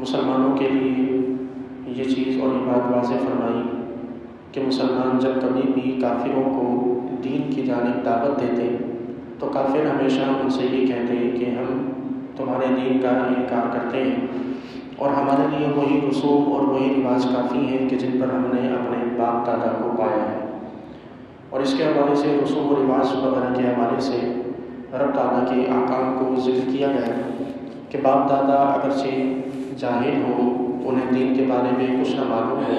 مسلمانوں کے لیے یہ چیز اور یہ بات واضح فرمائی کہ مسلمان جب کبھی بھی کافروں کو دین کی جانب دعوت دیتے تو کافر ہمیشہ ان سے یہ کہتے ہیں کہ ہم تمہارے دین کا انکار کرتے ہیں اور ہمارے لیے وہی رسوم اور وہی رواج کافی ہیں کہ جن پر ہم نے اپنے باپ دادا کو پایا ہے۔ اور اس کے حوالے سے رسوم و رواج وغیرہ کے حوالے سے رب تعالیٰ کے احکام کو ذکر کیا گیا ہے کہ باپ دادا اگرچہ جاہل ہوں، انہیں دین کے بارے میں کچھ نہ معلوم ہو،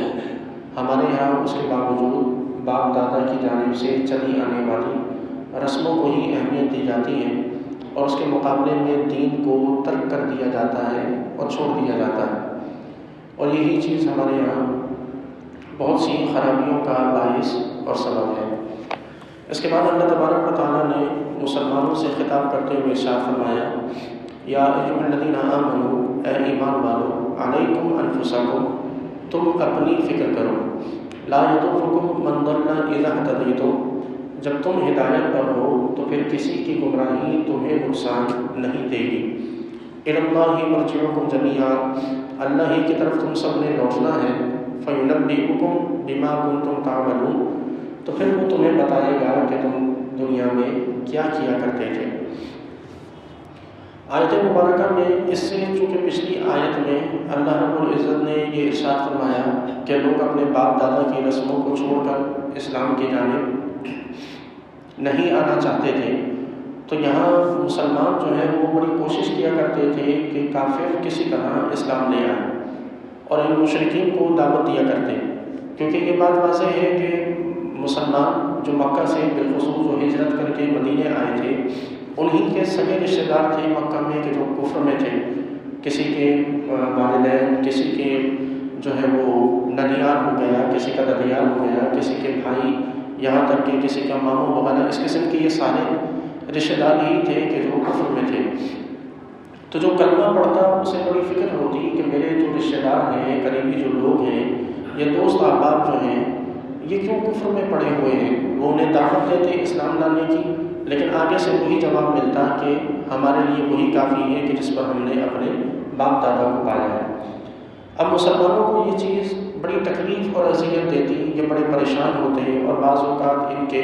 ہمارے یہاں اس کے باوجود باپ دادا کی جانب سے چلی آنے والی رسموں کو ہی اہمیت دی جاتی ہے اور اس کے مقابلے میں دین کو ترک کر دیا جاتا ہے اور چھوڑ دیا جاتا ہے، اور یہی چیز ہمارے یہاں بہت سی خرابیوں کا باعث اور سبب ہے۔ اس کے بعد اللہ تبارک و تعالیٰ نے مسلمانوں سے خطاب کرتے ہوئے ارشاد فرمایا، یا ایھا الذین آمنوا، اے ایمان والو، علیکم انفسکم، تم اپنی فکر کرو، لا یضرکم من ضل اذا اہتدیتم، جب تم ہدایت پر ہو تو پھر کسی کی گمراہی تمہیں نقصان نہیں دے گی۔ الی اللہ مرجعکم جمیعا، اللہ ہی کی طرف تم سب نے لوٹنا ہے، فینبئکم بما کنتم تعملون، تو پھر وہ تمہیں بتائے گا کہ تم دنیا میں کیا کیا کرتے تھے۔ آیت مبارکہ میں اس سے چونکہ پچھلی آیت میں اللہ رب العزت نے یہ ارشاد فرمایا کہ لوگ اپنے باپ دادا کی رسموں کو چھوڑ کر اسلام کی جانب نہیں آنا چاہتے تھے، تو یہاں مسلمان جو ہے وہ بڑی کوشش کیا کرتے تھے کہ کافر کسی طرح اسلام لے آئے اور ان مشرکین کو دعوت دیا کرتے، کیونکہ یہ بات واضح ہے کہ مسلمان جو مکہ سے بالخصوص جو ہجرت کر کے مدینے آئے تھے، انہی کے سگے رشتہ دار تھے مکہ میں کہ جو کفر میں تھے، کسی کے والدین، کسی کے جو ہے وہ ننیال ہو گیا، کسی کا ددیال ہو گیا، کسی کے بھائی، یہاں تک کہ کسی کا ماموں وغیرہ، اس قسم کے یہ سارے رشتہ دار ہی تھے کہ جو کفر میں تھے۔ تو جو کلمہ پڑھتا اسے بڑی فکر ہوتی کہ میرے جو رشتہ دار ہیں، قریبی جو لوگ ہیں، یہ دوست احباب جو ہیں، یہ کیوں کفر میں پڑے ہوئے ہیں؟ وہ انہیں دعوت دیتے اسلام لانے کی، لیکن آگے سے وہی جواب ملتا کہ ہمارے لیے وہی کافی ہے کہ جس پر ہم نے اپنے باپ دادا کو پایا ہے۔ اب مسلمانوں کو یہ چیز بڑی تکلیف اور اذیت دیتی، یہ بڑے پریشان ہوتے ہیں اور بعض اوقات ان کے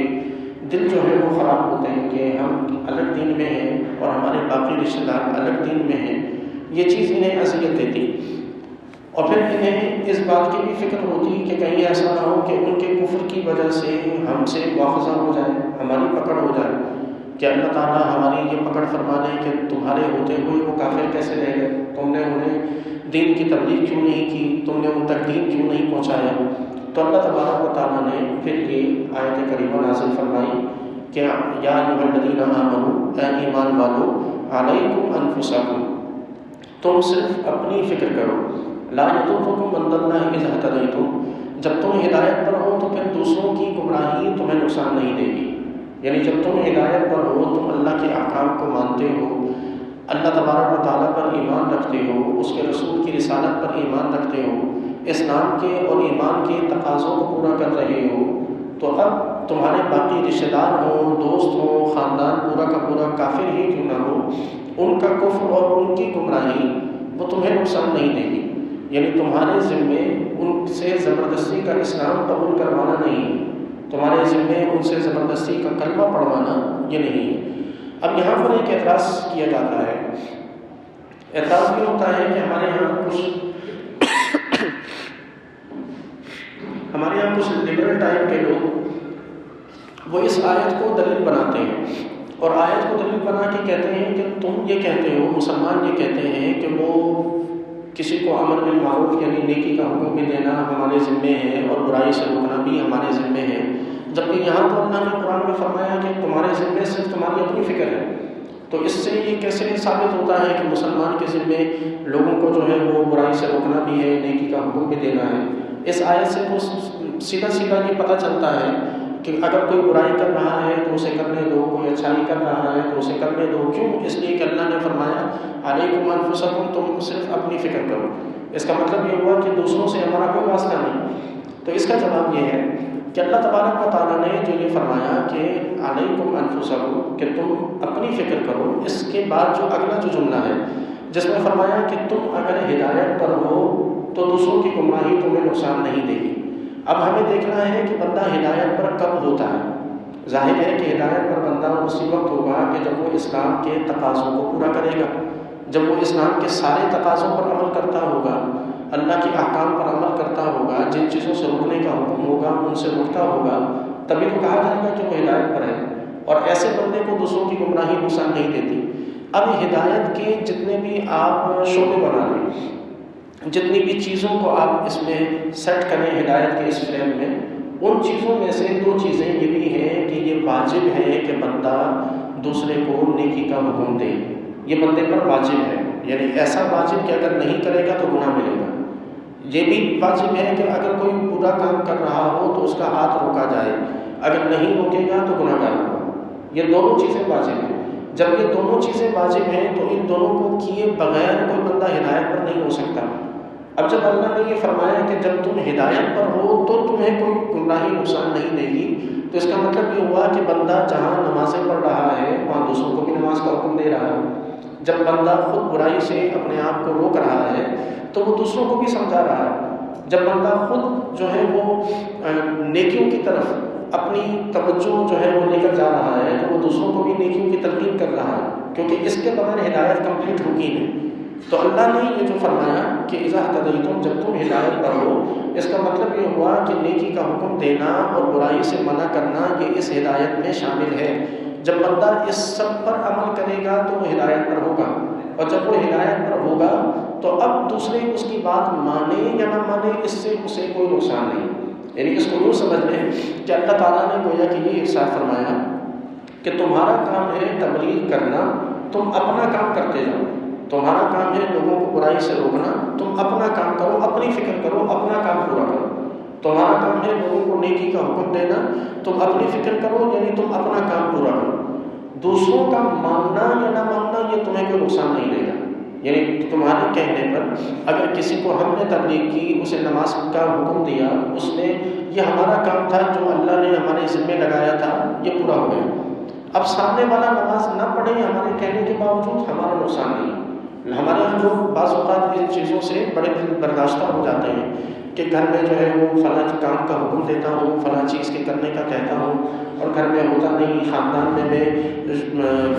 دل جو ہے وہ خراب ہوتے ہیں کہ ہم الگ دین میں ہیں اور ہمارے باقی رشتہ دار الگ دین میں ہیں، یہ چیز انہیں اذیت دیتی، اور پھر انہیں اس بات کی بھی فکر ہوتی کہ کہیں ایسا نہ ہو کہ ان کے کفر کی وجہ سے ہم سے مواخذہ ہو جائے، ہماری پکڑ ہو جائے، کہ اللہ تعالیٰ ہماری یہ پکڑ فرما دے کہ تمہارے ہوتے ہوئے وہ کافر کیسے رہ گئے، تم نے انہیں دین کی تبلیغ کیوں نہیں کی، تم نے ان تک دین کیوں نہیں پہنچایا۔ تو اللہ تبارک و تعالیٰ نے پھر یہ آیت کریمہ نازل فرمائی کہ یا ایھا الذین آمنوا، اے ایمان والو، علیکم انفسکم، تم صرف اپنی فکر کرو، لا یضرکم من ضل اذا اہتدیتم، جب تم ہدایت پر ہو تو پھر دوسروں کی گمراہی تمہیں نقصان نہیں دے گی، یعنی جب تم ہدایت پر ہو، تم اللہ کے احکام کو مانتے ہو، اللہ تبارک و تعالیٰ پر ایمان رکھتے ہو، اس کے رسول کی رسالت پر ایمان رکھتے ہو، اسلام کے اور ایمان کے تقاضوں کو پورا کر رہے ہو، تو اب تمہارے باقی رشتہ دار ہوں، دوست ہوں، خاندان پورا کا پورا کافر ہی کیوں نہ ہو، ان کا کفر اور ان کی گمراہی وہ تمہیں نقصان نہیں دے گی، یعنی تمہارے ذمے ان سے زبردستی کا اسلام قبول کروانا نہیں، تمہارے ذمے ان سے زبردستی کا کلمہ پڑھوانا یہ نہیں ہے۔ اب یہاں پر ایک اعتراض کیا جاتا ہے، اعتراض یہ ہوتا ہے کہ ہمارے یہاں کچھ لبرل ٹائپ کے لوگ وہ اس آیت کو دلیل بناتے ہیں اور آیت کو دلیل بنا کے کہتے ہیں کہ تم یہ کہتے ہو، مسلمان یہ کہتے ہیں کہ وہ کسی کو امر بالمعروف یعنی نیکی کا حکم بھی دینا ہمارے ذمے ہے اور برائی سے روکنا بھی ہمارے ذمے ہے، جبکہ یہاں تو اللہ نے قرآن میں فرمایا کہ تمہارے ذمے صرف تمہاری اپنی فکر ہے، تو اس سے یہ کیسے ثابت ہوتا ہے کہ مسلمان کے ذمے لوگوں کو جو ہے وہ برائی سے روکنا بھی ہے، نیکی کا حکم بھی دینا ہے؟ اس آیت سے تو سیدھا سیدھا یہ پتہ چلتا ہے کہ اگر کوئی برائی کر رہا ہے تو اسے کرنے دو، کوئی اچھائی کر رہا ہے تو اسے کرنے دو، کیوں؟ اس لیے کہ اللہ نے فرمایا علیکم انفسکم، تم صرف اپنی فکر کرو، اس کا مطلب یہ ہوا کہ دوسروں سے ہمارا کوئی واسطہ نہیں۔ تو اس کا جواب یہ ہے کہ اللہ تبارک و تعالیٰ نے جو یہ فرمایا کہ علیکم انفسکم، کہ تم اپنی فکر کرو، اس کے بعد جو اگلا جو جملہ ہے جس میں فرمایا کہ تم اگر ہدایت پر ہو تو دوسروں کی گمراہی تمہیں نقصان نہیں دے گی۔ اب ہمیں دیکھنا ہے کہ بندہ ہدایت پر کب ہوتا ہے۔ ظاہر ہے کہ ہدایت پر بندہ اسی وقت ہوگا کہ جب وہ اسلام کے تقاضوں کو پورا کرے گا، جب وہ اسلام کے سارے تقاضوں پر عمل کرتا ہوگا، اللہ کے احکام پر عمل کرتا ہوگا، جن چیزوں سے رکنے کا حکم ہوگا ان سے رکتا ہوگا، تبھی تو کہا جائے گا کہ وہ ہدایت پر ہے۔ اور ایسے بندے کو دوسروں کی گمراہی نقصان نہیں دیتی۔ اب ہدایت کے جتنے بھی آپ شعبے بنا لیں، جتنی بھی چیزوں کو آپ اس میں سیٹ کریں ہدایت کے اس فریم میں، ان چیزوں میں سے دو چیزیں یہ بھی ہیں کہ یہ واجب ہے کہ بندہ دوسرے کو نیکی کا حکم دے، یہ بندے پر واجب ہے، یعنی ایسا واجب کہ اگر نہیں کرے گا تو گناہ ملے گا۔ یہ بھی واجب ہے کہ اگر کوئی برا کام کر رہا ہو تو اس کا ہاتھ روکا جائے، اگر نہیں روکے گا تو گناہ گار ہوگا۔ یہ دونوں چیزیں واجب ہیں۔ جب یہ دونوں چیزیں واجب ہیں تو ان دونوں کو کیے بغیر کوئی بندہ ہدایت پر نہیں ہو سکتا۔ اب جب اللہ نے یہ فرمایا کہ جب تم ہدایت پر ہو تو تمہیں کوئی گمراہی نقصان نہیں دے گی، تو اس کا مطلب یہ ہوا کہ بندہ جہاں نمازیں پڑھ رہا ہے وہاں دوسروں کو بھی نماز کا حکم دے رہا ہے۔ جب بندہ خود برائی سے اپنے آپ کو روک رہا ہے تو وہ دوسروں کو بھی سمجھا رہا ہے۔ جب بندہ خود جو ہے وہ نیکیوں کی طرف اپنی توجہ جو ہے وہ لے کر جا رہا ہے تو وہ دوسروں کو بھی نیکیوں کی تلقین کر رہا ہے، کیونکہ اس کے بغیر ہدایت کمپلیٹ ہوگی نہیں۔ تو اللہ نے یہ جو فرمایا کہ اذا اهتدیتم، جب تم ہدایت پر ہو، اس کا مطلب یہ ہوا کہ نیکی کا حکم دینا اور برائی سے منع کرنا یہ اس ہدایت میں شامل ہے۔ جب بندہ اس سب پر عمل کرے گا تو وہ ہدایت پر ہوگا، اور جب وہ ہدایت پر ہوگا تو اب دوسرے اس کی بات مانے یا نہ مانے اس سے اسے کوئی نقصان نہیں۔ یعنی اس کو یوں سمجھ لیں کہ اللہ تعالیٰ نے گویا کہ یہ ارشاد فرمایا کہ تمہارا کام ہے تبلیغ کرنا، تم اپنا کام کرتے جاؤ۔ تمہارا کام ہے لوگوں کو برائی سے روکنا، تم اپنا کام کرو، اپنی فکر کرو، اپنا کام پورا کرو۔ تمہارا کام ہے لوگوں کو نیکی کا حکم دینا، تم اپنی فکر کرو، یعنی تم اپنا کام پورا کرو۔ دوسروں کا ماننا یا نہ ماننا یہ تمہیں کوئی نقصان نہیں دے گا۔ یعنی تمہارے کہنے پر اگر کسی کو ہم نے تبلیغ کی، اسے نماز کا حکم دیا، اس نے یہ ہمارا کام تھا جو اللہ نے ہمارے ذمہ لگایا تھا، یہ پورا ہو گیا۔ اب سامنے والا نماز نہ پڑھے ہمارے کہنے کے باوجود ہمارا نقصان نہیں۔ ہمارے یہاں جو بعض اوقات ان چیزوں سے بڑے برداشتہ ہو جاتے ہیں کہ گھر میں جو ہے وہ فلاں کام کا حکم دیتا ہوں، فلاں چیز کے کرنے کا کہتا ہوں، اور گھر میں ہوتا نہیں، خاندان میں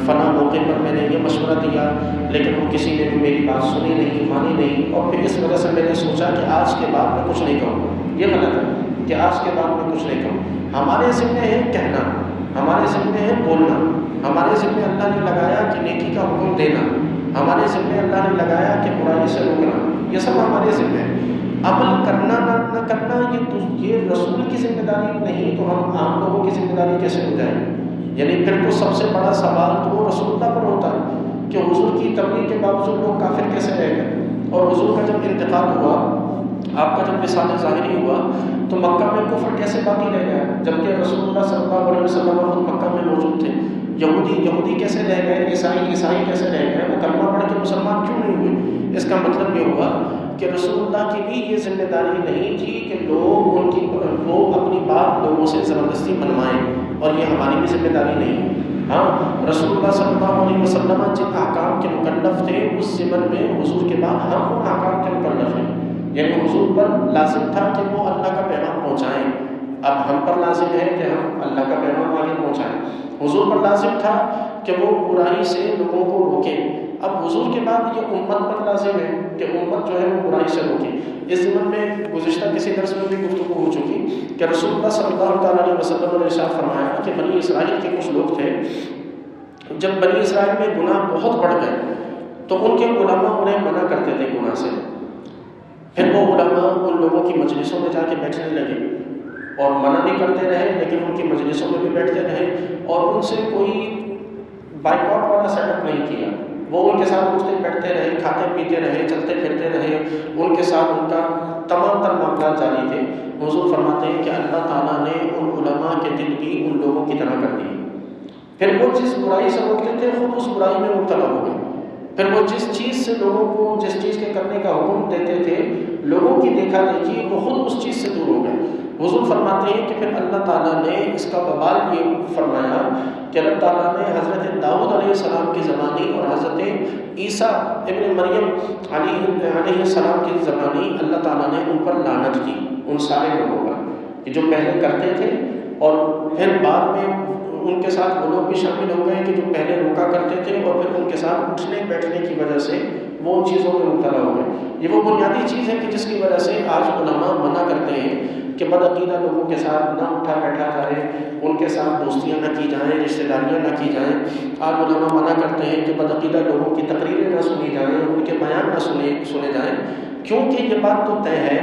فلاں موقع پر میں نے یہ مشورہ دیا لیکن وہ کسی نے بھی میری بات سنی نہیں، مانی نہیں، اور پھر اس وجہ سے میں نے سوچا کہ آج کے بعد میں کچھ نہیں کہوں۔ یہ غلط ہے کہ آج کے بعد میں کچھ نہیں کہوں۔ ہمارے ذمہ ہے کہنا، ہمارے ذمہ ہے بولنا، ہمارے ذمہ اللہ نے لگایا کہ نیکی کا حکم دینا، ہمارے ذمہ اللہ نے لگایا کہ برائی سے روکنا، یہ سب ہمارے ذمہ ہے۔ عمل کرنا نہ کرنا یہ رسول کی ذمہ داری نہیں تو ہم عام لوگوں کی ذمہ داری کیسے ہو جائے؟ یعنی پھر تو سب سے بڑا سوال تو وہ رسول اللہ پر ہوتا ہے کہ حضور کی تبلیغ کے باوجود لوگ کافر کیسے رہ گئے۔ اور حضور کا جب انتقال ہوا، آپ کا جب وصال ظاہری ہوا تو مکہ میں کفر کیسے باقی رہ گیا، جبکہ رسول اللہ صلی اللہ علیہ وسلم خود مکہ میں موجود تھے۔ یہودی کیسے رہ گئے، عیسائی کیسے رہ گئے، وہ کلمہ پڑھ کے مسلمان کیوں نہیں ہوئے؟ اس کا مطلب یہ ہوا کہ رسول اللہ کی بھی یہ ذمہ داری نہیں تھی کہ لوگ وہ اپنی بات لوگوں سے زبردستی منوائیں، اور یہ ہماری بھی ذمہ داری نہیں ہے۔ ہاں، رسول اللہ صلی اللہ علیہ وسلم جن احکام کے مکلف تھے اس زمن میں حضور کے بعد ہم ان احکام کے مکلف ہیں، یعنی حضور پر لازم تھا کہ وہ اللہ کا پیغام پہنچائیں۔ اب ہم پر لازم ہے کہ ہم اللہ کا پیغام آگے پہنچائیں۔ حضور پر لازم تھا کہ وہ برائی سے لوگوں کو روکیں۔ اب حضور کے بعد یہ امت پر لازم ہے کہ امت جو ہے وہ برائی سے روکے۔ اس ضمن میں گزشتہ کسی درس میں بھی گفتگو ہو چکی کہ رسول اللہ صلی اللہ علیہ وسلم نے ارشاد فرمایا کہ بنی اسرائیل کے کچھ لوگ تھے، جب بنی اسرائیل میں گناہ بہت بڑھ گئے تو ان کے علماء انہیں منع کرتے تھے گناہ سے۔ پھر وہ علماء ان لوگوں کی مجلسوں میں جا کے بیٹھنے لگے اور منع بھی کرتے رہے، لیکن ان کی مجلسوں میں بھی بیٹھتے رہے اور ان سے کوئی بائیکاٹ والا سیٹ اپ نہیں کیا۔ وہ ان کے ساتھ اٹھتے بیٹھتے رہے، کھاتے پیتے رہے، چلتے پھرتے رہے، ان کے ساتھ ان کا تمام تر معاملات جاری تھے۔ حضور فرماتے ہیں کہ اللہ تعالیٰ نے ان علماء کے دل بھی ان لوگوں کی طرح کر دیے۔ پھر وہ جس برائی سے روکتے تھے خود اس برائی میں مبتلا ہو گئے۔ پھر وہ جس چیز سے لوگوں کو جس چیز کے کرنے کا حکم دیتے تھے، لوگوں کی دیکھا دیکھی وہ خود اس چیز سے دور ہو گئے۔ حضور فرماتے ہیں کہ پھر اللہ تعالیٰ نے اس کا وبال یہ فرمایا کہ اللہ تعالیٰ نے حضرت داؤد علیہ السلام کی زبانی اور حضرت عیسیٰ ابن مریم علیہ السلام کی زبانی اللہ تعالیٰ نے ان پر لعنت کی، ان سارے لوگوں پر کہ جو پہلے کرتے تھے، اور پھر بعد میں ان کے ساتھ وہ لوگ بھی شامل ہو گئے کہ جو پہلے روکا کرتے تھے، اور پھر ان کے ساتھ اٹھنے بیٹھنے کی وجہ سے وہ ان چیزوں میں مبتلا ہو گئے۔ یہ وہ بنیادی چیز ہے کہ جس کی وجہ سے آج علماء منع کرتے ہیں کہ بدعقیدہ لوگوں کے ساتھ نہ اٹھا بیٹھا جائے، ان کے ساتھ دوستیاں نہ کی جائیں، رشتہ داریاں نہ کی جائیں۔ آج علماء منع کرتے ہیں کہ بدعقیدہ لوگوں کی تقریریں نہ سنی جائیں، ان کے بیان نہ سنے جائیں، کیونکہ یہ بات تو طے ہے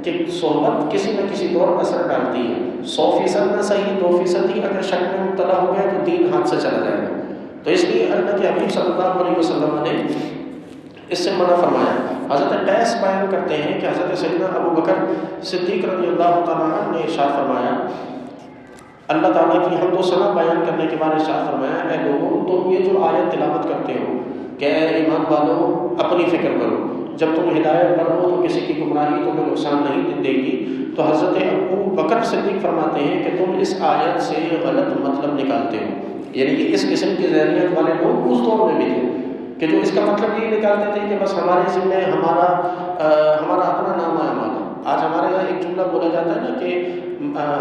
کہ صحبت کسی نہ کسی طور اثر ڈالتی ہے۔ 100% نہ صحیح 2% ہی اگر شک میں مبتلا ہو گیا تو دین ہاتھ سے چلا جائے گا۔ تو اس لیے اللہ کے حبیب صلی اللہ علیہ وسلم نے اس سے منع فرمایا۔ حضرت قیس بیان کرتے ہیں کہ حضرت سیدنا ابو بکر صدیق رضی اللہ تعالیٰ عنہ نے ارشاد فرمایا، اللہ تعالیٰ کی حمد و ثنا بیان کرنے کے بعد ارشاد فرمایا، اے لوگوں تم یہ جو آیت تلاوت کرتے ہو کہ اے ایمان والو اپنی فکر کرو، جب تم ہدایت پر ہو تو کسی کی گمراہی تمہیں نقصان نہیں دے گی۔ تو حضرت ابو بکر صدیق فرماتے ہیں کہ تم اس آیت سے غلط مطلب نکالتے ہو، یعنی کہ اس قسم کی ذہنیت والے لوگ اس دور میں بھی تھے کہ جو اس کا مطلب یہ نکالتے تھے کہ بس ہمارے ذمہ ہمارا اپنا نام ہے ہمارا۔ آج ہمارے یہاں ایک جملہ بولا جاتا ہے نا کہ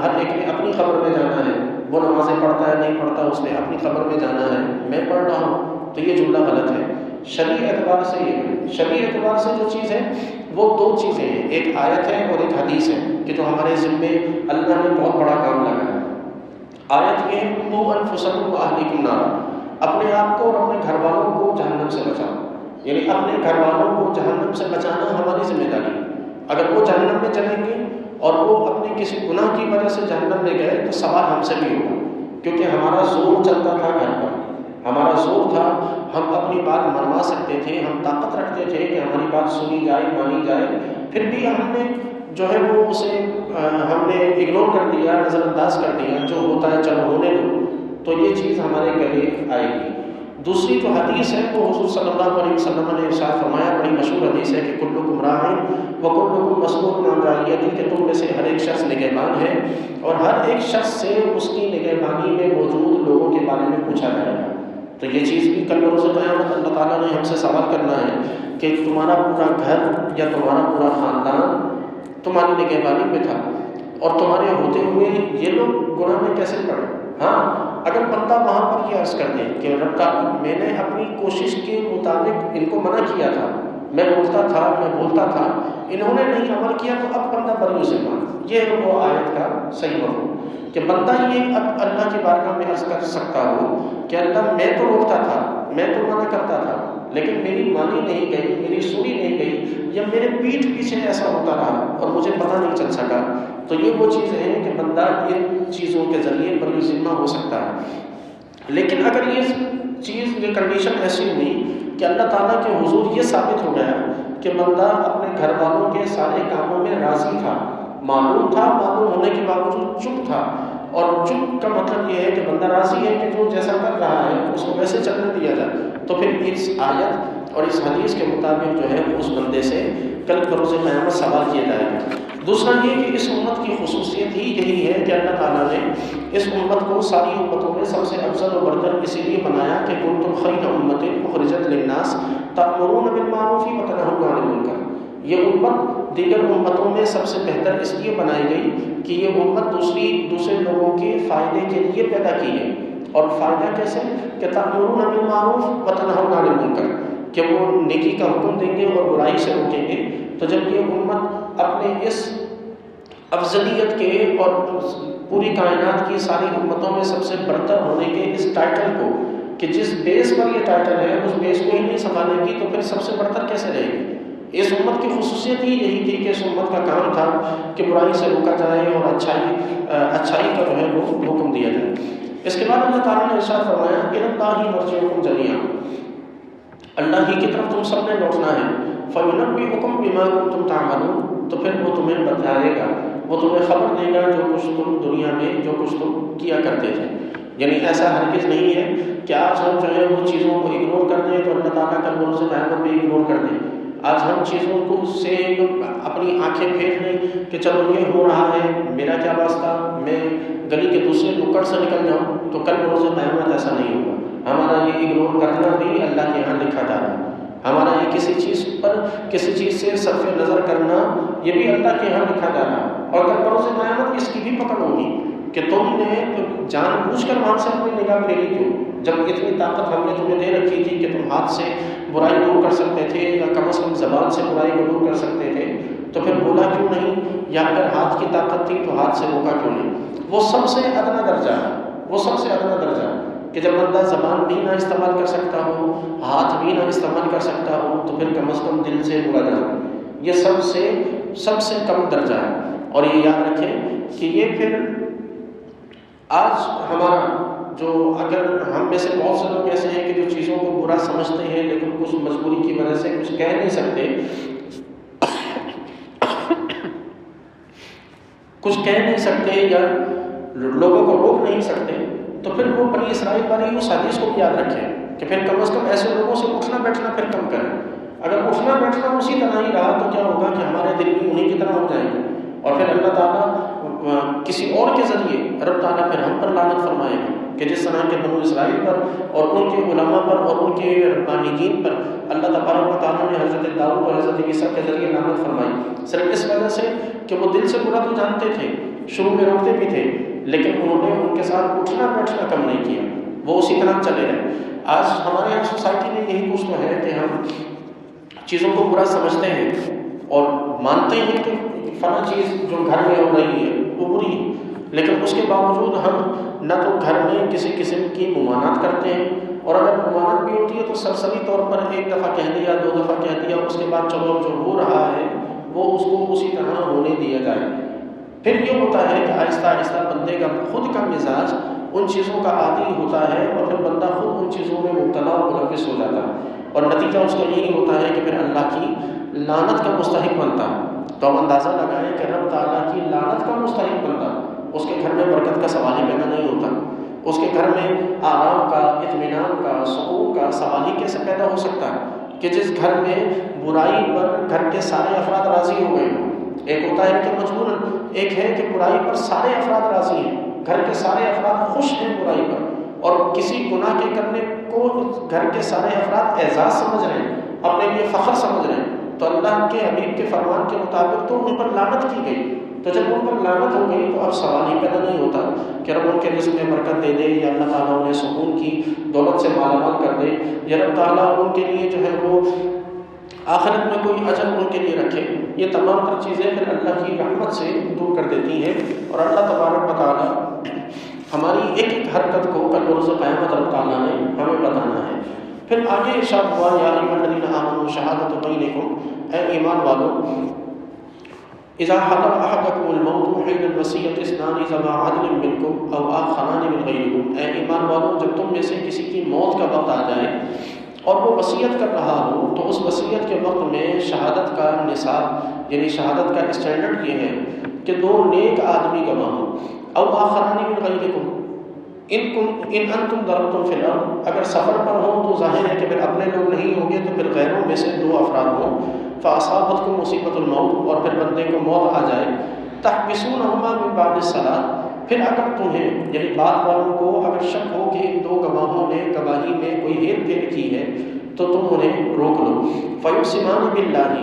ہر ایک نے اپنی خبر میں جانا ہے، وہ نمازیں پڑھتا ہے نہیں پڑھتا، اس نے اپنی خبر میں جانا ہے، میں پڑھ رہا ہوں، تو یہ جملہ غلط ہے۔ شرعی اعتبار سے شرعی اعتبار سے جو چیز ہے وہ دو چیزیں ہیں، ایک آیت ہے اور ایک حدیث ہے کہ جو ہمارے ذمے اللہ نے بہت بڑا کام لگایا۔ آیت یہ قوا انفسکم واہلیکم نارا، اپنے آپ کو اور اپنے گھر والوں کو جہنم سے بچاؤ، یعنی اپنے گھر والوں کو جہنم سے بچانا ہماری ذمہ داری۔ اگر وہ جہنم میں چلیں گے اور وہ اپنے کسی گناہ کی وجہ سے جہنم میں گئے تو سوال ہم سے بھی ہوگا، کیونکہ ہمارا زور چلتا تھا گھر پر، ہمارا زور تھا، ہم اپنی بات منوا سکتے تھے، ہم طاقت رکھتے تھے کہ ہماری بات سنی جائے مانی جائے، پھر بھی ہم نے جو ہے وہ اسے ہم نے اگنور کر دیا، نظر انداز کر دیا، جو ہوتا ہے چلو ہونے دو، تو یہ چیز ہمارے گلے آئے گی۔ دوسری جو حدیث ہے وہ حضور صلی اللہ علیہ وسلم نے ارشاد فرمایا، بڑی مشہور حدیث ہے کہ کلکم راع وکلکم مسئول عن رعیتہ، کہ تم میں سے ہر ایک شخص نگہبان ہے اور ہر ایک شخص سے اس کی نگہبانی میں موجود لوگوں کے بارے میں پوچھا جائے گا۔ تو یہ چیز بھی کل بروز قیامت اللہ تعالیٰ نے ہم سے سوال کرنا ہے کہ تمہارا پورا گھر یا تمہارا پورا خاندان تمہاری نگہبانی میں تھا، اور تمہارے ہوتے ہوئے یہ لوگ گناہ میں کیسے پڑے؟ ہاں، اگر بندہ وہاں پر یہ عرض کر دے کہ رب تعالیٰ میں نے اپنی کوشش کے مطابق ان کو منع کیا تھا، میں اٹھتا تھا، میں بولتا تھا، انہوں نے نہیں عمل کیا، تو اب بندہ بری ذمہ۔ یہ ہے وہ آیت کا صحیح مفہوم کہ بندہ یہ اب اللہ کی بارگاہ میں عرض کر سکتا ہو کہ اللہ میں تو روکتا تھا، میں تو منع کرتا تھا، لیکن میری مانی نہیں گئی، میری سنی نہیں گئی، یا میرے پیٹھ پیچھے ایسا ہوتا رہا اور مجھے پتہ نہیں چل سکا۔ تو یہ وہ چیزیں ہیں کہ بندہ ان چیزوں کے ذریعے بری ذمہ ہو سکتا ہے۔ لیکن اگر یہ کنڈیشن ایسی ہوئی کہ اللہ تعالیٰ کے حضور یہ ثابت ہو گیا کہ بندہ اپنے گھر والوں کے سارے کاموں میں راضی تھا، معلوم ہونے کے باوجود چپ تھا، اور چپ کا مطلب یہ ہے کہ بندہ راضی ہے کہ جو جیسا کر رہا ہے اس کو ویسے چلنے دیا جائے، تو پھر اس آیت اور اس حدیث کے مطابق جو ہے اس بندے سے کل بروز قیامت سوال کیا جائے گا۔ دوسرا یہ کہ اس امت کی خصوصیت ہی یہی ہے کہ اللہ تعالیٰ نے اس امت کو ساری امتوں میں سب سے افضل و برتر اسی لیے بنایا کہ کنتم خیر امۃ اخرجت للناس تأمرون بالمعروف وتنہون عن المنکر۔ یہ امت دیگر امتوں میں سب سے بہتر اس لیے بنائی گئی کہ یہ امت دوسرے لوگوں کے فائدے کے لیے پیدا کی ہے، اور فائدہ کیسے کہ تأمرون بالمعروف وتنہون عن المنکر، کہ وہ نیکی کا حکم دیں گے اور برائی سے روکیں گے۔ تو جب یہ امت اپنے اس افضلیت کے اور پوری کائنات کی ساری امتوں میں سب سے برتر ہونے کے اس ٹائٹل کو، کہ جس بیس پر یہ ٹائٹل ہے اس بیس کو ہی نہیں سنبھالے گی تو پھر سب سے برتر کیسے رہے گی؟ اس امت کی خصوصیت ہی یہی تھی کہ اس امت کا کام تھا کہ برائی سے روکا جائے اور اچھائی کا جو ہے وہ حکم دیا جائے۔ اس کے بعد اللہ تعالیٰ نے ارشاد فرمایا کہ اللہ مرجعکم جمیعا، اللہ ہی کی طرف تم سب نے لوٹنا ہے، فَيُنَبِّئُكُم بِمَا كُنتُمْ تَعْمَلُونَ، تو پھر وہ تمہیں بتائے گا، وہ تمہیں خبر دے گا جو کچھ تم دنیا میں جو کچھ تم کیا کرتے تھے۔ یعنی ایسا ہرگز نہیں ہے کہ آج ہم جو ہے وہ چیزوں کو اگنور کر دیں تو اللہ تعالیٰ کا بروز قیامت بھی اگنور کر دیں، آج ہم چیزوں کو سے اپنی آنکھیں پھیر لیں کہ چلو یہ ہو رہا ہے، میرا کیا واسطہ، میں گلی کے دوسرے نکڑ سے نکل جاؤں، تو کل روز قیامت ایسا نہیں ہوگا۔ ہمارا یہ اگنور کرنا بھی اللہ کے یہاں لکھا جا رہا ہے، ہمارا یہ کسی چیز سے صرف نظر کرنا یہ بھی اللہ کے یہاں لکھا جا رہا ہے، اور کل روز قیامت اس کی بھی پکڑ ہوگی کہ تم نے جان بوجھ کر وہاں سے اپنی نگاہ پھیری کیوں، جب اتنی طاقت ہم نے تمہیں دے رکھی تھی کہ تم ہاتھ سے برائی دور کر سکتے تھے، یا کم از کم زبان سے برائی کو دور کر سکتے تھے، تو پھر بولا کیوں نہیں، یا اگر ہاتھ کی طاقت تھی تو ہاتھ سے روکا کیوں نہیں۔ وہ سب سے ادنا درجہ ہے، وہ سب سے ادنا درجہ ہے کہ جب بندہ زبان بھی نہ استعمال کر سکتا ہو، ہاتھ بھی نہ استعمال کر سکتا ہو، تو پھر کم از کم دل سے برا جانا، یہ سب سے کم درجہ ہے۔ اور یہ یاد رکھیں کہ یہ پھر آج ہمارا جو، اگر ہم میں سے بہت سے لوگ ایسے ہیں کہ جو چیزوں کو برا سمجھتے ہیں لیکن کچھ مجبوری کی وجہ سے کچھ کہہ نہیں سکتے، یا لوگوں کو روک نہیں سکتے، تو پھر وہ بنی اسرائیل والی اس حدیث کو بھی یاد رکھیں کہ پھر کم از کم ایسے لوگوں سے اٹھنا بیٹھنا پھر کم کریں۔ اگر اٹھنا بیٹھنا اسی طرح ہی رہا تو کیا ہوگا کہ ہمارے دل بھی انہیں کی طرح ہو جائیں گے، اور پھر اللہ تعالیٰ کسی اور کے ذریعے رب تعالیٰ پھر ہم پر لعنت فرمائے گا کہ جس طرح کے بنو اسرائیل پر اور ان کے علماء پر اور ان کے ربانیین پر اللہ تبارک و تعالیٰ نے حضرت داؤد اور حضرت عیسیٰ کے ذریعے لعنت فرمائی، صرف اس وجہ سے کہ وہ دل سے برا تو جانتے تھے، شروع میں روکتے بھی تھے، لیکن انہوں نے ان کے ساتھ اٹھنا بیٹھنا کم نہیں کیا، وہ اسی طرح چلے رہے۔ آج ہمارے یہاں سوسائٹی میں یہی کچھ تو ہے کہ ہم چیزوں کو برا سمجھتے ہیں اور مانتے ہیں کہ فلاں چیز جو گھر میں ہو رہی ہے وہ بری ہے، لیکن اس کے باوجود ہم نہ تو گھر میں کسی قسم کی ممانعت کرتے ہیں، اور اگر ممانعت بھی ہوتی ہے تو سرسری طور پر ایک دفعہ کہہ دیا، 2 دفعہ کہہ دیا، اس کے بعد چلو جو ہو رہا ہے وہ اس کو اسی طرح ہونے دیا جائے۔ پھر یہ ہوتا ہے کہ آہستہ آہستہ بندے کا خود کا مزاج ان چیزوں کا عادی ہوتا ہے، اور پھر بندہ خود ان چیزوں میں مبتلا اور ملوث ہو جاتا ہے، اور نتیجہ اس کا یہی ہوتا ہے کہ پھر اللہ کی لعنت کا مستحق بنتا ہے۔ تو ہم اندازہ لگائیں کہ رب تعالیٰ کی لعنت کا مستحق بنتا، اس کے گھر میں برکت کا سوال ہی پیدا نہیں ہوتا، اس کے گھر میں آرام کا، اطمینان کا، سکون کا سوال ہی کیسے پیدا ہو سکتا ہے کہ جس گھر میں برائی پر گھر کے سارے افراد راضی ہو گئے ہوں۔ ایک ہوتا ہے کہ مجبوراً، ایک ہے کہ برائی پر سارے افراد راضی ہیں، گھر کے سارے افراد خوش ہیں برائی پر، اور کسی گناہ کے کرنے کو گھر کے سارے افراد اعزاز سمجھ رہے ہیں، اپنے لیے فخر سمجھ رہے ہیں، تو اللہ کے حبیب کے فرمان کے مطابق تو ان پر لعنت کی گئی۔ تو جب ان پر لعنت ہو گئی تو اب سوال ہی پیدا نہیں ہوتا کہ رب ان کے رزق میں برکت دے دے، یا اللہ تعالیٰ انہیں سکون کی دولت سے مالا مال کر دے، یا رب تعالیٰ ان کے لیے جو ہے وہ آخرت میں کوئی اجر ان کے لیے رکھے۔ یہ تمام تر چیزیں پھر اللہ کی رحمت سے دور کر دیتی ہیں، اور اللہ تبارک و تعالیٰ ہماری ایک ایک حرکت کو کل بروز قیامت رب تعالیٰ نے ہمیں بتانا ہے۔ پھر آگے ارشاد ہوا، یا ایھا الذین آمنوا شہادۃ بینکم، اے ایمان والو، اذا حضر احدکم الموت حین الوصیۃ اثنان ذوی عدل منکم او آخران من غیرکم، اے ایمان والو جب تم میں سے کسی کی موت کا وقت آ جائے اور وہ وصیت کر رہا ہو، تو اس وصیت کے وقت میں شہادت کا نصاب، یعنی شہادت کا اسٹینڈرڈ یہ ہے کہ 2 نیک آدمی گواہ ہوں، او آخران من غیرکم ان انتم ضربتم فی الارض، اگر سفر پر ہوں تو ظاہر ہے کہ پھر اپنے لوگ نہیں ہوں گے، تو پھر غیروں میں سے 2 افراد ہوں، فاصابتکم مصیبت الموت، اور پھر بندے کو موت آ جائے، تحبسونہما من بعد الصلاۃ، پھر اگر تمہیں یعنی بات والوں کو اگر شک ہو کہ ان 2 گواہوں نے گواہی میں کوئی ہیر پھیر کی ہے تو تم انہیں روک لو، فیقسمان باللہ،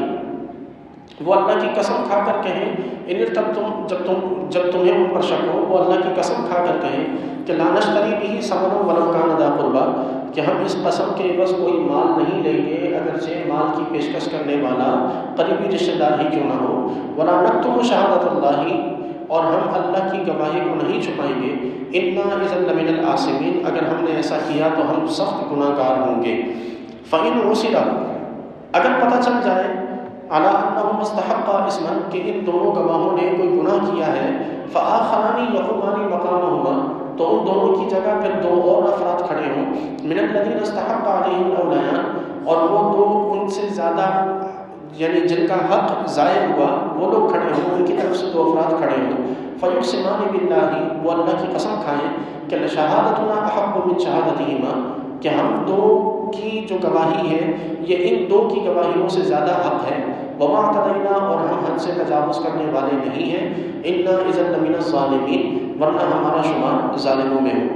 وہ اللہ کی قسم کھا کر کہیں، ان جب تمہیں ان پر شک ہو، وہ اللہ کی قسم کھا کر کہیں کہ لا نشتری بہ ثمنا ولو کان ذا قربی، کہ ہم اس قسم کے عوض کوئی مال نہیں لیں گے اگرچہ مال کی پیشکش کرنے والا قریبی رشتہ دار ہی کیوں نہ ہو، ولا نکتم شہادۃ اللہ، اور ہم اللہ کی گواہی کو نہیں چھپائیں گے، انا اذا لمن العاصمین، اگر ہم نے ایسا کیا تو ہم سخت گناہ گار ہوں گے، فإن عُثر، اگر پتہ چل جائے، علی انہم استحقا اسما، کہ ان دونوں گواہوں نے کوئی گناہ کیا ہے، فآخران یقومان مقامہما، تو ان دونوں کی جگہ پھر 2 اور افراد کھڑے ہوں، من الذین استحق علیہم الاولیان، اور وہ 2 ان سے زیادہ یعنی جن کا حق ضائع ہوا وہ لوگ کھڑے ہوں، ان کی طرف سے 2 افراد کھڑے ہوں، فیقسمان باللہ، وہ اللہ کی قسم کھائیں کہ لشہادتنا احق من شہادتہما، کہ ہم دو کی جو گواہی ہے یہ ان دو کی گواہیوں سے زیادہ حق ہے، وما اعتدینا اور ہم حد سے تجاوز کرنے والے نہیں ہیں، انا اذا لمن الظالمین ورنہ ہمارا شمار ظالموں میں ہو۔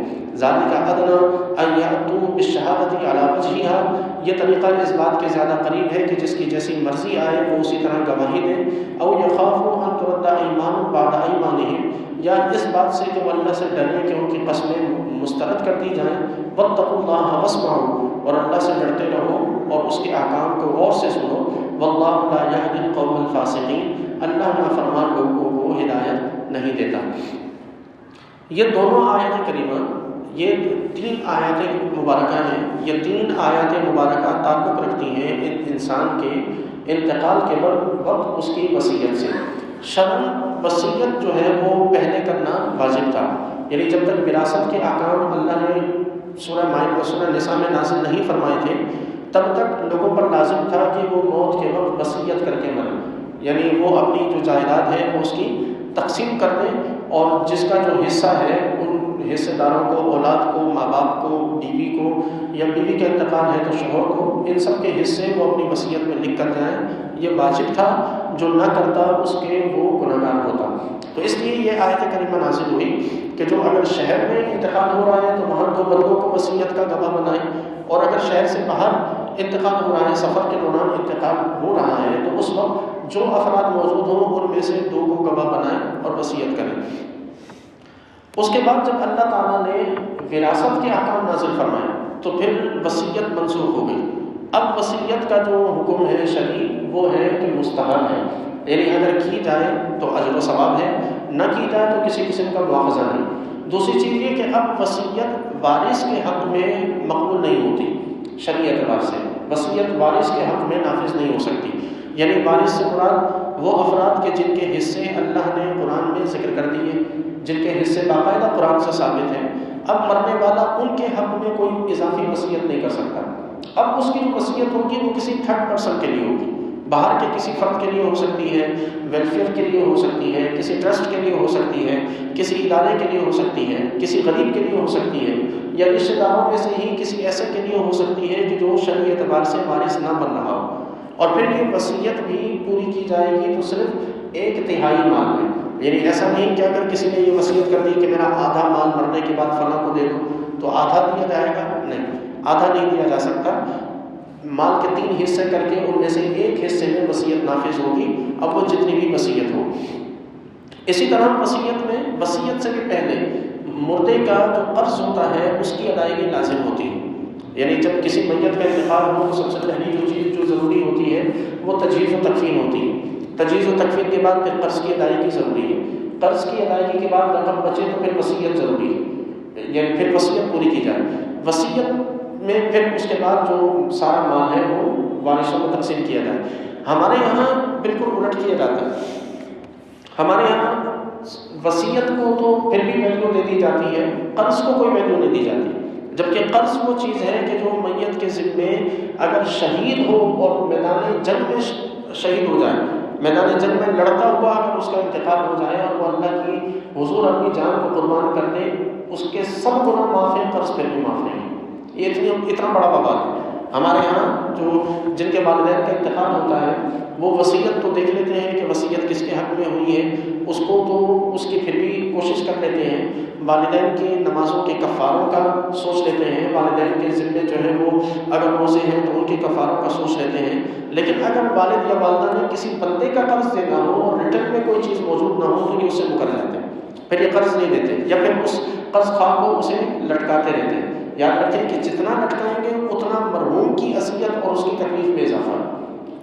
ذالک ادنی ان یأتوا بالشہادۃ علی وجہها، یہ طریقہ اس بات کے زیادہ قریب ہے کہ جس کی جیسی مرضی آئے وہ اسی طرح گواہی دے، او یخافوا ان ترد ایمان بعد ایمانہم، یا اس بات سے کہ وہ اللہ سے ڈریں کہ ان کی قسمیں مسترد کر دی جائیں، واتقوا اللہ واسمعوا اور اللہ سے ڈرتے رہو اور اس کے احکام کو غور سے سنو، واللہ لا یہدی القوم الفاسقین، اللہ نافرمان لوگوں کو ہدایت نہیں دیتا۔ یہ دونوں آیات کریمہ، یہ 3 آیات مبارکہ ہیں، یہ 3 آیات مبارکہ تعلق رکھتی ہیں انسان کے انتقال کے وقت اس کی وصیت سے۔ شرعاً وصیت جو ہے وہ پہلے کرنا واجب تھا، یعنی جب تک وراثت کے احکام اللہ نے سورہ نساء میں نازل نہیں فرمائے تھے تب تک لوگوں پر لازم تھا کہ وہ موت کے وقت وصیت کر کے مریں، یعنی وہ اپنی جو جائیداد ہے وہ اس کی تقسیم کر دیں، اور جس کا جو حصہ ہے ان حصے داروں کو، اولاد کو، ماں باپ کو، بیوی کو، یا بیوی کا انتقال ہے تو شوہر کو، ان سب کے حصے وہ اپنی وصیت میں لکھ کر جائیں۔ یہ واجب تھا، جو نہ کرتا اس کے وہ گنہگار ہوتا۔ تو اس لیے یہ آیت کریمہ نازل ہوئی کہ جو اگر شہر میں انتقال ہو رہا ہے تو وہاں 2 بندوں کو وصیت کا گواہ بنائیں، اور اگر شہر سے باہر انتقال ہو رہا ہے، سفر کے دوران انتقال ہو رہا ہے، تو اس وقت جو افراد موجود ہوں ان میں سے 2 کو گواہ بنائیں اور وصیت کریں۔ اس کے بعد جب اللہ تعالیٰ نے وراثت کے احکام نازل فرمائے تو پھر وصیت منسوخ ہو گئی۔ اب وصیت کا جو حکم ہے شرعی وہ ہے کہ مستحب ہے، یعنی اگر کی جائے تو اجر و ثواب ہے، نہ کی جائے تو کسی قسم کا مواخذہ نہیں۔ دوسری چیز یہ کہ اب وصیت وارث کے حق میں مقبول نہیں ہوتی، شرعی اعتبار سے وصیت وارث کے حق میں نافذ نہیں ہو سکتی، یعنی وارث سے مراد وہ افراد کے جن کے حصے اللہ نے قرآن میں ذکر کر دیے، جن کے حصے باقاعدہ قرآن سے ثابت ہیں۔ اب مرنے والا ان کے حق میں کوئی اضافی وصیت نہیں کر سکتا۔ اب اس کی جو وصیت ہوگی وہ کسی 3rd پرسن کے لیے ہوگی، باہر کے کسی فرد کے لیے ہو سکتی ہے، ویلفیئر کے لیے ہو سکتی ہے، کسی ٹرسٹ کے لیے ہو سکتی ہے، کسی ادارے کے لیے ہو سکتی ہے، کسی غریب کے لیے ہو سکتی ہے، یا رشتہ داروں میں سے ہی کسی ایسے کے لیے ہو سکتی ہے کہ جو شرعی اعتبار سے وارث نہ بن رہا ہو۔ اور پھر یہ وصیت بھی پوری کی جائے گی تو صرف 1/3 مال میں، یعنی ایسا نہیں کہ اگر کسی نے یہ وصیت کر دی کہ میرا آدھا مال مرنے کے بعد فلاں کو دے دو تو آدھا دیا جائے گا، نہیں، آدھا نہیں دیا جا سکتا۔ مال کے 3 حصے کر کے ان میں سے 1 حصے میں وصیت نافذ ہوگی، اب وہ جتنی بھی وصیت ہو۔ اسی طرح وصیت میں وصیت سے بھی پہلے مردے کا جو قرض ہوتا ہے اس کی ادائیگی لازم ہوتی ہے، یعنی جب کسی میت کا انتقال ہو تو سب سے پہلی جو چیز جو ضروری ہوتی ہے وہ تجہیز و تکفین ہوتی ہے۔ تجہیز و تکفین کے بعد پھر قرض کی ادائیگی ضروری ہے، قرض کی ادائیگی کے بعد رقم بچے تو پھر وصیت ضروری ہے، یعنی پھر وصیت پوری کی جائے۔ وصیت میں پھر اس کے بعد جو سارا مال ہے وہ وارثوں کو تقسیم کیا جائے۔ ہمارے یہاں بالکل الٹ کیا جاتا ہے، ہمارے یہاں وصیت کو تو پھر بھی ویلیو دے دی جاتی ہے، قرض کو کوئی ویلیو نہیں دی جاتی، جبکہ قرض وہ چیز ہے کہ جو میت کے ذمے اگر شہید ہو اور میدان جنگ میں شہید ہو جائے، میدان جنگ میں لڑتا ہوا اگر اس کا انتقال ہو جائے اور وہ اللہ کی حضور اپنی جان کو قربان کر دے، اس کے سب گناہ معاف ہیں، قرض پھر بھی معاف نہیں۔ یہ اتنا بڑا وبال ہے ہمارے یہاں، جو جن کے والدین کا انتقال ہوتا ہے وہ وصیت تو دیکھ لیتے ہیں کہ وصیت کس کے حق میں ہوئی ہے، اس کو تو اس کی پھر بھی کوشش کر لیتے ہیں، والدین کی نمازوں کے کفاروں کا سوچ لیتے ہیں، والدین کے ذمے جو ہے وہ اگر روزے ہیں تو ان کے کفاروں کا سوچ لیتے ہیں، لیکن اگر والد یا والدہ نے کسی بندے کا قرض دینا ہو اور ریٹرن میں کوئی چیز موجود نہ ہو تو یہ اس سے مکر جاتے ہیں، پھر یہ قرض نہیں دیتے، یا پھر اس قرض خواہ کو اسے لٹکاتے رہتے ہیں۔ یاد رکھیں کہ جتنا لٹکائیں گے اتنا مرحوم کی اذیت اور اس کی تکلیف میں اضافہ ہے،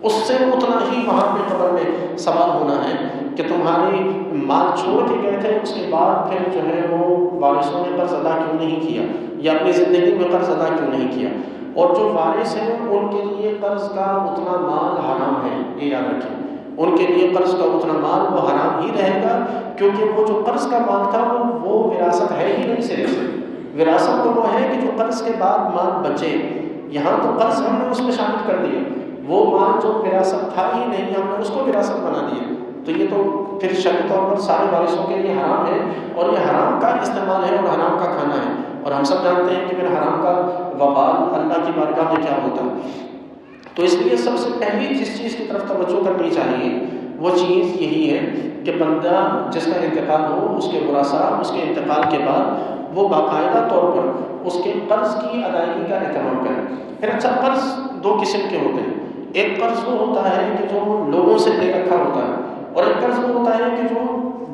اس سے اتنا ہی وہاں پہ قبر میں سوال ہونا ہے کہ تمہاری مال چھوڑ کے گئے تھے، اس کے بعد پھر جو ہے وہ وارثوں نے قرض ادا کیوں نہیں کیا، یا اپنی زندگی میں قرض ادا کیوں نہیں کیا، اور جو وارث ہیں ان کے لیے قرض کا اتنا مال حرام ہے، یہ یاد رکھیں، ان کے لیے قرض کا اتنا مال وہ حرام ہی رہے گا، کیونکہ وہ جو قرض کا مال تھا وہ وراثت ہے ہی نہیں سرے سے۔ وراثت تو وہ ہے کہ جو قرض کے بعد مال بچے، یہاں تو قرض ہم نے اس میں شامل کر دیا، وہ مال جو وراثت تھا ہی نہیں ہم نے اس کو وراثت بنا دیا، تو یہ تو پھر شرعی طور پر سارے وارثوں کے لیے حرام ہے، اور یہ حرام کا استعمال ہے اور حرام کا کھانا ہے، اور ہم سب جانتے ہیں کہ پھر حرام کا وبال اللہ کی بارگاہ میں کیا ہوتا ہے۔ تو اس لیے سب سے پہلی جس چیز کی طرف توجہ کرنی چاہیے وہ چیز یہی ہے کہ بندہ جس کا انتقال ہو، اس کے ورثاء اس کے انتقال کے بعد وہ باقاعدہ طور پر اس کے قرض کی ادائیگی کا اہتمام کرے۔ پھر اچھا، قرض دو قسم کے ہوتے ہیں۔ ایک قرض وہ ہوتا ہے کہ جو لوگوں سے لے رکھا ہوتا ہے، اور ایک قرض وہ ہوتا ہے کہ جو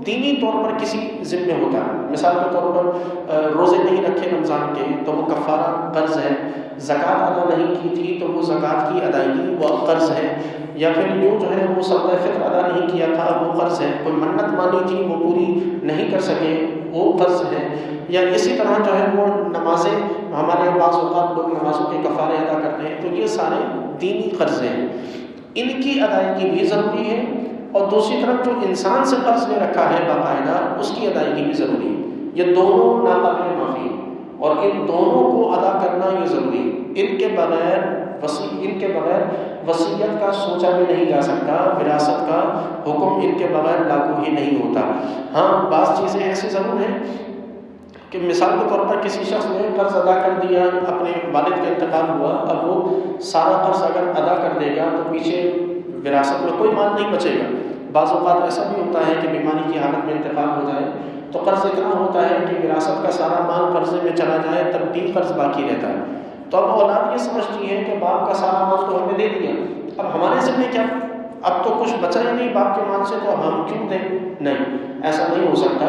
دینی طور پر کسی ذمہ ہوتا ہے۔ مثال کے طور پر روزے نہیں رکھے رمضان کے تو وہ کفارہ قرض ہے، زکوٰۃ ادا نہیں کی تھی تو وہ زکوٰۃ کی ادائیگی وہ قرض ہے، یا پھر یوں جو ہے وہ صدقہ فطر ادا نہیں کیا تھا وہ قرض ہے، کوئی منت مانی تھی وہ پوری نہیں کر سکے وہ قرض ہے، یا اسی طرح جو ہے وہ نمازیں ہمارے بعض اوقات لوگ نمازوں کے کفارے ادا کرتے ہیں، تو یہ سارے دینی قرض ہیں، ان کی ادائیگی بھی ضروری ہے، اور دوسری طرف جو انسان سے قرض لے رکھا ہے باقاعدہ اس کی ادائیگی بھی ضروری ہے۔ یہ دونوں ناقابل معافی ہیں اور ان دونوں کو ادا کرنا یہ ضروری ہے۔ ان کے بغیر وصیت کا سوچا بھی نہیں جا سکتا، وراثت کا حکم ان کے بغیر لاگو ہی نہیں ہوتا۔ ہاں، بعض چیزیں ایسی ضرور ہیں کہ مثال کے طور پر کسی شخص نے قرض ادا کر دیا، اپنے والد کا انتقال ہوا، اب وہ سارا قرض اگر ادا کر دے گا تو پیچھے وراثت میں کوئی مال نہیں بچے گا۔ بعض اوقات ایسا بھی ہوتا ہے کہ بیماری کی حالت میں انتقال ہو جائے تو قرض اتنا ہوتا ہے کہ وراثت کا سارا مال قرضے میں چلا جائے تب بھی قرض باقی رہتا ہے، تو اب اولاد یہ سمجھتی ہے کہ باپ کا سارا مال تو ہمیں دے دیا، اب ہمارے ذمہ کیا، اب تو کچھ بچا ہی نہیں باپ کے مال سے، تو اب ہم کیوں دیں؟ نہیں، ایسا نہیں ہو سکتا۔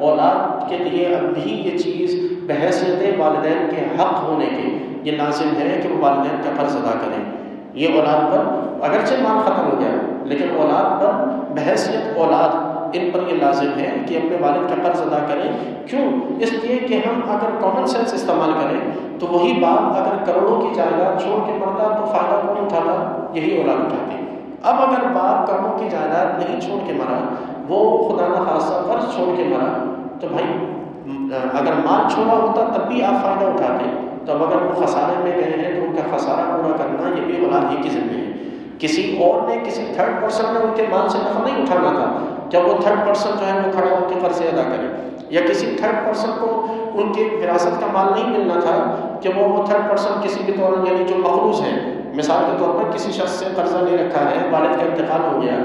اولاد کے لیے اب بھی یہ چیز بحیثیت والدین کے حق ہونے کے یہ لازم ہے کہ وہ والدین کا قرض ادا کریں۔ یہ اولاد پر اگرچہ مال ختم ہو گیا لیکن اولاد پر بحیثیت اولاد ان پر یہ لازم ہے کہ اپنے والد کا قرض ادا کریں۔ کیوں؟ اس لیے کہ ہم اگر کامن سینس استعمال کریں تو وہی باپ اگر کروڑوں کی جائیداد چھوڑ کے مرتا تو فائدہ کون اٹھاتا؟ یہی اولاد اٹھاتی۔ اب اگر باپ کروڑوں کی جائیداد نہیں چھوڑ کے مرا، وہ خدا نخواستہ قرض چھوڑ کے مرا، تو بھائی اگر مال چھوڑا ہوتا تب بھی آپ فائدہ اٹھاتے، تو اب اگر وہ خسارے میں گئے ہیں تو ان کا خسارہ پورا کرنا یہ بھی اولاد ہی کی ذمہ ہے۔ کسی اور نے، کسی تھرڈ پرسن نے ان کے مال سے نفع نہیں اٹھانا تھا، جب وہ تھرڈ پرسن جو ہے وہ کھڑا ہو کے قرض ادا کرے، یا کسی تھرڈ پرسن کو ان کے وراثت کا مال نہیں ملنا تھا کہ وہ تھرڈ پرسن کسی بھی طور یعنی جو مقروض ہے، مثال کے طور پر کسی شخص سے قرضہ لے رکھا ہے، والد کا انتقال ہو گیا،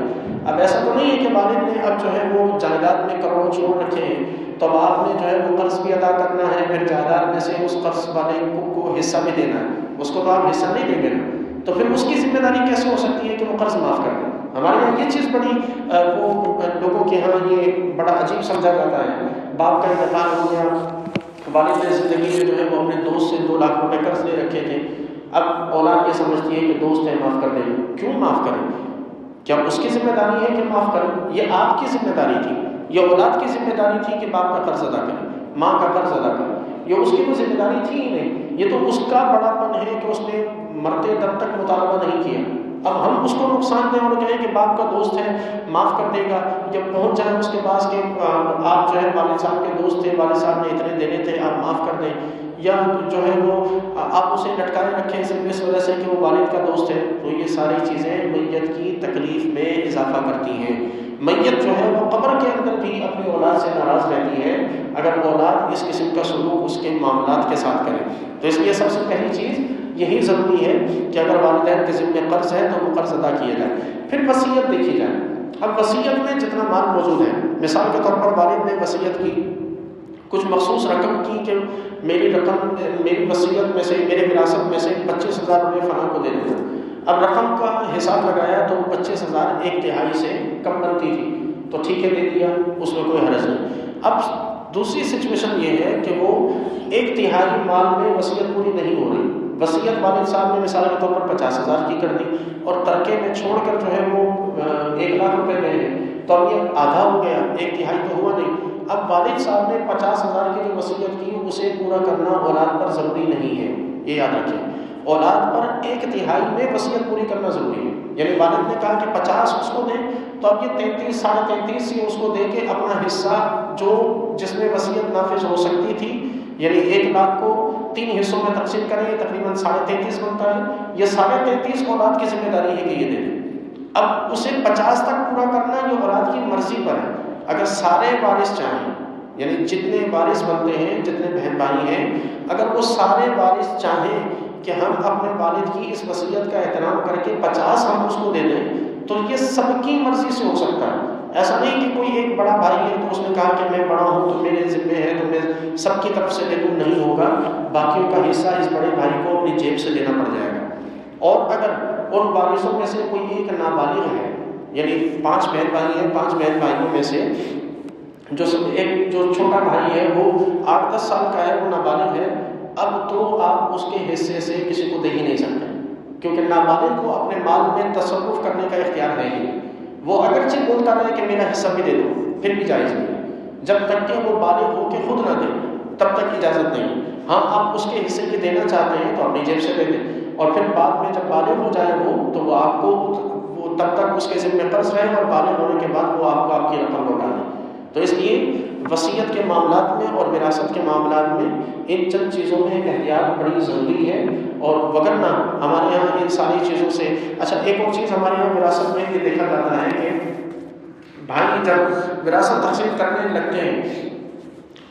اب ایسا تو نہیں ہے کہ والد نے اب جو ہے وہ جائیداد میں کروڑوں چھوڑ رکھے ہیں تو اب آپ نے جو ہے وہ قرض بھی ادا کرنا ہے، پھر جائیداد میں سے اس قرض والے کو حصہ بھی دینا ہے، اس کو تو آپ حصہ نہیں دیں گے نا، تو پھر اس کی ذمہ داری کیسے ہو سکتی ہے کہ وہ قرض معاف کر دیں؟ ہمارے یہاں یہ چیز بڑی وہ لوگوں کے ہاں یہ بڑا عجیب سمجھا جاتا ہے۔ باپ کا انتقال ہو گیا، والد نے زندگی میں جو ہے وہ اپنے دوست سے 2 لاکھ روپے قرض لے رکھے تھے، اب اولاد یہ سمجھتی ہے کہ دوست ہے معاف کر دیں۔ کیوں معاف کریں؟ کیا اس کی ذمہ داری ہے کہ معاف کریں؟ یہ آپ کی ذمہ داری تھی، یہ اولاد کی ذمہ داری تھی کہ باپ کا قرض ادا کریں، ماں کا قرض ادا کریں، یہ اس کی تو ذمہ داری تھی ہی نہیں، یہ تو اس کا بڑا پن ہے کہ اس نے مرتے دم تک مطالبہ نہیں کیا۔ اب ہم اس کو نقصان دیں اور کہیں کہ باپ کا دوست ہے معاف کر دے گا، جب پہنچ جائیں اس کے پاس کہ آپ جو ہے والد صاحب کے دوست تھے، والد صاحب نے اتنے دینے تھے آپ معاف کر دیں، یا جو ہے وہ آپ اسے لٹکائے رکھیں صرف اس وجہ سے کہ وہ والد کا دوست ہے، تو یہ ساری چیزیں میت کی تکلیف میں اضافہ کرتی ہیں۔ میت جو ہے وہ قبر کے اندر بھی اپنی اولاد سے ناراض رہتی ہے اگر اولاد اس قسم کا سلوک اس کے معاملات کے ساتھ کرے، تو اس لیے سب سے پہلی چیز یہی ضروری ہے کہ اگر والدین کے ذمہ قرض ہے تو وہ قرض ادا کیا جائے۔ پھر وصیت دیکھی جائے۔ اب وصیت میں جتنا مال موجود ہے، مثال کے طور پر والد نے وصیت کی کچھ مخصوص رقم کی کہ میری وصیت میں سے، میرے وراثت میں سے 25,000 روپے فلاں کو دے دینا، اب رقم کا حساب لگایا تو 25,000 1/3 سے کم بنتی تھی، تو ٹھیک ہے دے دیا، اس میں کوئی حرج نہیں۔ اب دوسری سچویشن یہ ہے کہ وہ 1/3 مال میں وصیت پوری نہیں ہو رہی، وصیت والد صاحب نے مثال کے طور پر 50,000 کی کر دی اور ترکے میں چھوڑ کر جو ہے وہ 1 لاکھ روپے گئے ہیں، تو اب یہ آدھا ہو گیا، 1/3 تو ہوا نہیں۔ اب والد صاحب نے 50,000 کی جو وصیت کی اسے پورا کرنا اولاد پر ضروری نہیں ہے، یہ یاد رکھیں، اولاد پر 1/3 میں وصیت پوری کرنا ضروری ہے، یعنی والد نے کہا کہ 50 اس کو دیں تو اب یہ 33 ساڑھے 33 ہی اس کو دے کے اپنا حصہ جو جس میں وصیت نافذ ہو سکتی تھی، یعنی 1 لاکھ کو 3 حصوں میں تقسیم کریں، یہ تقریباً 33.5 بنتا ہے، یہ 33.5 اولاد کی ذمہ داری ہے کہ یہ دے دیں۔ اب اسے 50 تک پورا کرنا یہ اولاد کی مرضی پر ہے، اگر سارے وارث چاہیں یعنی جتنے وارث بنتے ہیں، جتنے بہن بھائی ہیں، اگر وہ سارے وارث چاہیں کہ ہم اپنے والد کی اس وصیت کا احترام کر کے 50 ہم اس کو دے دیں تو یہ سب کی مرضی سے ہو سکتا ہے۔ ایسا نہیں کہ کوئی ایک بڑا بھائی ہے تو اس نے کہا کہ میں بڑا ہوں تو میرے ذمہ ہے تو میں سب کی طرف سے دے دوں، نہیں ہوگا، باقیوں کا حصہ اس بڑے بھائی کو اپنی جیب سے دینا پڑ جائے گا۔ اور اگر ان وارثوں میں سے کوئی ایک نابالغ ہے، یعنی 5 بہن بھائی ہیں، 5 بہن بھائیوں میں سے جو چھوٹا بھائی ہے وہ 8-10 سال کا ہے، وہ نابالغ ہے، اب تو آپ اس کے حصے سے کسی کو دے ہی نہیں سکتے، کیونکہ نابالغ کو اپنے مال میں تصرف کرنے کا اختیار ہے ہی۔ وہ اگرچہ بولتا رہے کہ میرا حصہ بھی دے دو، پھر بھی جائز نہیں، جب تک کہ وہ بالغ ہو کے خود نہ دے تب تک اجازت نہیں۔ ہاں آپ اس کے حصے کی دینا چاہتے ہیں تو اپنی جیب سے دے دیں، اور پھر بعد میں جب بالغ ہو جائے وہ تو وہ آپ کو تب تک اس کے ذمہ قرض رہے، اور بالغ ہونے کے بعد وہ آپ کو آپ کی رقم لوٹا دیں۔ تو اس لیے وصیت کے معاملات میں اور وراثت کے معاملات میں ان چند چیزوں میں احتیاط بڑی ضروری ہے، اور وگرنہ ہمارے یہاں ان ساری چیزوں سے اچھا ایک اور چیز ہمارے یہاں وراثت میں یہ دیکھا جاتا ہے کہ بھائی جب وراثت تقسیم کرنے لگتے ہیں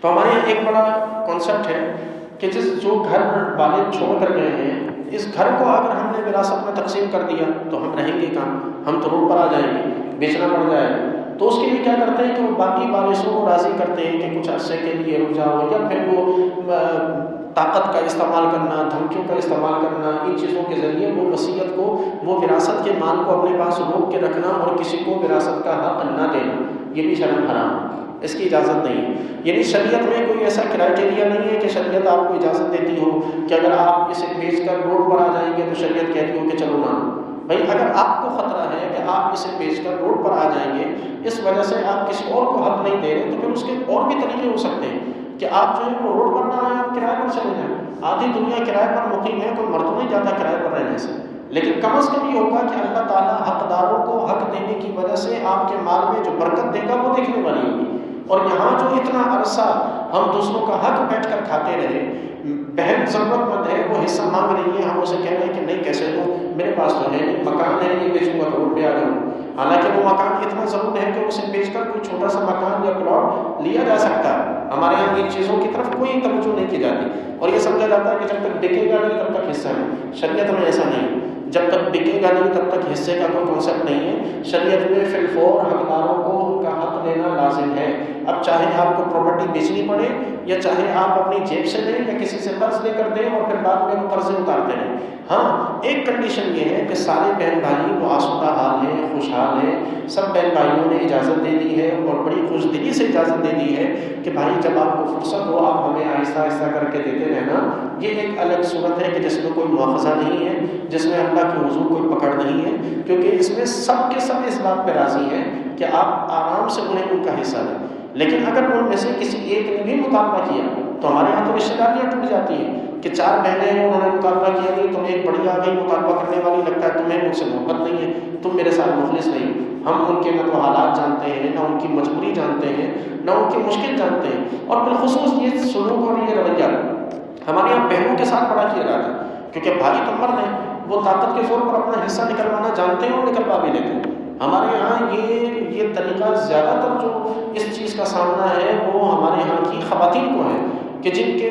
تو ہمارے یہاں ایک بڑا کانسیپٹ ہے کہ جو گھر والد چھوڑ کر گئے ہیں، اس گھر کو اگر ہم نے وراثت میں تقسیم کر دیا تو ہم رہیں گے کہاں؟ ہم تو روڈ پر آ جائیں گے، بیچنا پڑ جائے گا۔ تو اس کے لیے کیا کرتے ہیں کہ وہ باقی وارثوں کو راضی کرتے ہیں کہ کچھ عرصے کے لیے رک جاؤ، یا پھر وہ طاقت کا استعمال کرنا، دھمکیوں کا استعمال کرنا، ان چیزوں کے ذریعے وہ وصیت کو، وہ وراثت کے مال کو اپنے پاس روک کے رکھنا اور کسی کو وراثت کا حق نہ دینا، یہ بھی شرم حرام ہے، اس کی اجازت نہیں ہے۔ یعنی شریعت میں کوئی ایسا کرائٹیریا نہیں ہے کہ شریعت آپ کو اجازت دیتی ہو کہ اگر آپ اسے بیچ کر روڈ پر آ جائیں گے تو شریعت کہتی ہو کہ چلو مانو۔ بھائی اگر آپ کو خطرہ ہے کہ آپ اسے بیچ کر روڈ پر آ جائیں گے، اس وجہ سے آپ کسی اور کو حق نہیں دے رہے، تو پھر اس کے اور بھی طریقے ہو سکتے ہیں کہ آپ جو ہے وہ روڈ پر نہ آئیں، آپ کرائے پر چلے جائیں۔ آدھی دنیا کرائے پر مقیم ہے، کوئی مر تو نہیں جاتا کرائے پر رہنے سے، لیکن کم از کم یہ ہوگا کہ اللہ تعالیٰ حقداروں کو حق دینے کی وجہ سے آپ کے مال میں جو برکت دے گا وہ دیکھنے والی ہوگی۔ اور یہاں جو اتنا عرصہ ہم دوسروں کا حق بیٹھ کر کھاتے رہے، بہن ضرورت مند ہے، وہ حصہ مانگ رہی ہے، ہم اسے کہہ رہے ہیں کہ نہیں کیسے دوں، میرے پاس تو ہے نہیں، مکان ہے یہ بیچوں گا تو روڈ پہ آ جاؤں، حالانکہ وہ مکان اتنا ضرور ہے کہ اسے بیچ کر کوئی چھوٹا سا مکان یا پلاٹ لیا جا سکتا ہے۔ ہمارے یہاں ان چیزوں کی طرف کوئی توجہ نہیں کی جاتی، اور یہ سمجھا جاتا ہے کہ جب تک بکے گا نہیں تب تک حصہ نہیں۔ شریعت میں ایسا نہیں، جب تک بکے گا نہیں تب تک حصے کا کوئی کانسیپٹ نہیں ہے۔ شریعت میں فی الفور حقداروں کو ان کا حق دینا لازم ہے، اب چاہے آپ کو پراپرٹی بیچنی پڑے یا چاہے آپ اپنی جیب سے دیں یا کسی سے قرض لے کر دیں اور پھر بعد میں وہ قرضے اتارتے رہیں۔ ہاں ایک کنڈیشن یہ ہے کہ سارے بہن بھائی وہ آسودہ حال ہیں، خوشحال ہیں، سب بہن بھائیوں نے اجازت دے دی ہے اور بڑی خوش دلی سے اجازت دے دی ہے کہ بھائی جب آپ کو فرصت ہو آپ ہمیں آہستہ آہستہ کر کے دیتے رہنا۔ یہ ایک الگ صورت ہے کہ جس میں کوئی مواخذہ نہیں ہے، جس میں اللہ کے حضور کوئی پکڑ نہیں ہے، کیونکہ اس میں سب کے سب اس بات پہ راضی ہیں کہ آپ آرام سے انہیں ان کا حصہ دیں۔ لیکن اگر ان میں سے کسی ایک نے بھی مطالبہ کیا تو ہمارے یہاں تو رشتہ داریاں ٹوٹ جاتی ہیں کہ 4 بہنیں ہیں، انہوں نے مطالبہ کیا نہیں، تمہیں ایک بڑی آ گئی مطالبہ کرنے والی، لگتا ہے تمہیں مجھ سے محبت نہیں ہے، تم میرے ساتھ مخلص نہیں۔ ہم ان کے نہ تو حالات جانتے ہیں، نہ ان کی مجبوری جانتے ہیں، نہ ان کی مشکل جانتے ہیں، اور بالخصوص یہ سلوک اور یہ رویہ ہمارے یہاں بہنوں کے ساتھ بڑا کیا جاتا ہے، کیونکہ بھائی تو مرد ہیں، وہ طاقت کے زور پر اپنا حصہ نکلوانا جانتے ہیں اور نکلوا بھی لیتے ہیں۔ ہمارے یہاں یہ طریقہ زیادہ تر جو اس چیز کا سامنا ہے وہ ہمارے یہاں کی خواتین کو ہے کہ جن کے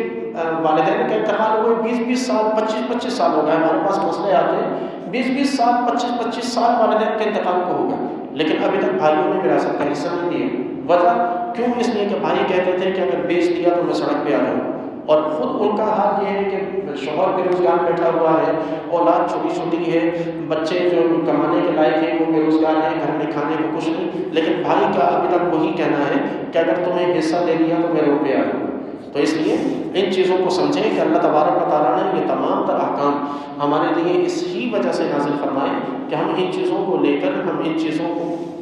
والدین کا انتقال ہوئے 20-20 سال 25-25 سال ہو گئے، ہمارے پاس مسئلے آتے ہیں 20-20 سال 25-25 سال والدین کے انتقال کو ہو گئے، لیکن ابھی تک بھائیوں نے وراثت کا حصہ نہیں دیا۔ وجہ کیوں؟ اس لیے کہ بھائی کہتے تھے کہ اگر بیچ دیا تو میں سڑک پہ آ جاؤں، اور خود ان کا حال یہ ہے کہ شوہر بے روزگار بیٹھا ہوا ہے، اولاد چھوٹی چھوٹی ہے، بچے جو کمانے کے لائق ہیں وہ بے روزگار ہیں، گھر میں کھانے کو کچھ نہیں، لیکن بھائی کا ابھی تک وہی کہنا ہے کہ اگر تمہیں حصہ دے دیا تو میں روڈ پہ آ جاؤں۔ تو اس لیے ان چیزوں کو سمجھیں کہ اللہ تبارک و تعالیٰ نے یہ تمام تر احکام ہمارے لیے اس ہی وجہ سے نازل فرمائے کہ ہم ان چیزوں کو لے کر، ہم ان چیزوں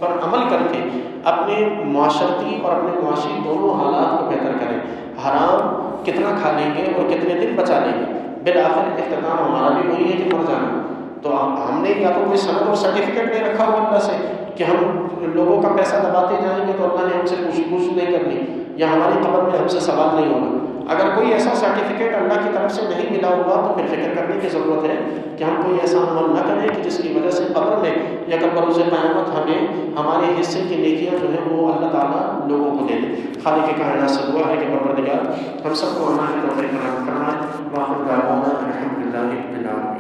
پر عمل کر کے اپنے معاشرتی اور اپنے معاشی دونوں حالات کو بہتر کریں۔ حرام کتنا کھا لیں گے اور کتنے دن بچا لیں گے، بالآخر اختتام ہمارا بھی وہی ہے کہ مر جانا۔ تو ہم نے یا تو کوئی سند اور سرٹیفکیٹ نہیں رکھا ہوا اللہ سے کہ ہم لوگوں کا پیسہ دباتے جائیں گے تو اللہ نے ہم سے پوچھ نہیں کرنی، یا ہماری قبر میں ہم سے سوال نہیں ہوگا۔ اگر کوئی ایسا سرٹیفکیٹ اللہ کی طرف سے نہیں ملا ہوا تو پھر فکر کرنے کی ضرورت ہے کہ ہم کوئی ایسا عمل نہ کریں کہ جس کی وجہ سے قبر میں یا کل بروز قیامت ہمیں ہمارے حصے کی نیکیاں جو ہے وہ اللہ تعالیٰ لوگوں کو دے دے۔ خالق کائنات سے دعا ہے کہ پروردگار ہم سب کو ہمارے توفیق عنایت فرمائے۔ وآخر دعوانا الحمدللہ رب العالمین۔